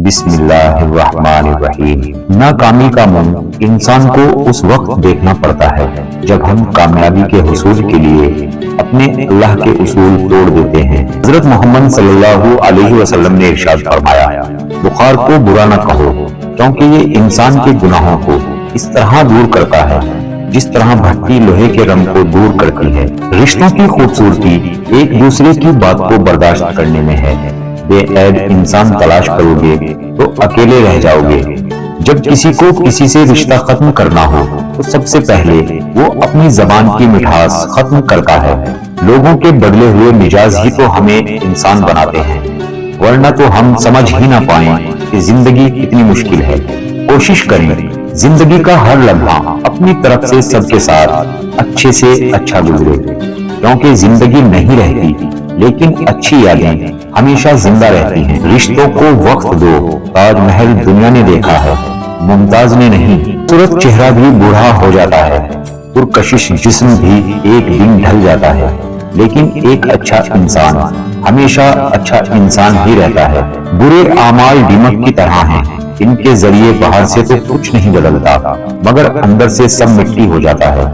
بسم اللہ الرحمن الرحیم۔ ناکامی کا منہ انسان کو اس وقت دیکھنا پڑتا ہے جب ہم کامیابی کے حصول کے لیے اپنے اللہ کے اصول توڑ دیتے ہیں۔ حضرت محمد صلی اللہ علیہ وسلم نے ارشاد فرمایا، بخار کو برا نہ کہو کیونکہ یہ انسان کے گناہوں کو اس طرح دور کرتا ہے جس طرح بھٹی لوہے کے رنگ کو دور کرتی ہے۔ رشتوں کی خوبصورتی ایک دوسرے کی بات کو برداشت کرنے میں ہے۔ بے عیب انسان تلاش کرو گے تو اکیلے رہ جاؤ گے۔ جب کسی کو کسی سے رشتہ ختم کرنا ہو تو سب سے پہلے وہ اپنی زبان کی مٹھاس ختم کرتا ہے۔ لوگوں کے بدلے ہوئے مزاج ہی تو ہمیں انسان بناتے ہیں، ورنہ تو ہم سمجھ ہی نہ پائیں کہ زندگی کتنی مشکل ہے۔ کوشش کریں زندگی کا ہر لمحہ اپنی طرف سے سب کے ساتھ اچھے سے اچھا گزرے، کیونکہ زندگی نہیں رہتی لیکن اچھی یادیں ہمیشہ زندہ رہتی ہیں۔ رشتوں کو وقت دو، تاج محل دنیا نے دیکھا ہے، ممتاز نے نہیں۔ خوبصورت چہرہ بھی بوڑھا ہو جاتا ہے، پرکشش جسم بھی ایک دن ڈھل جاتا ہے، لیکن ایک اچھا انسان ہمیشہ اچھا انسان ہی رہتا ہے۔ برے اعمال دیمک کی طرح ہیں، ان کے ذریعے باہر سے تو کچھ نہیں بدلتا مگر اندر سے سب مٹی ہو جاتا ہے۔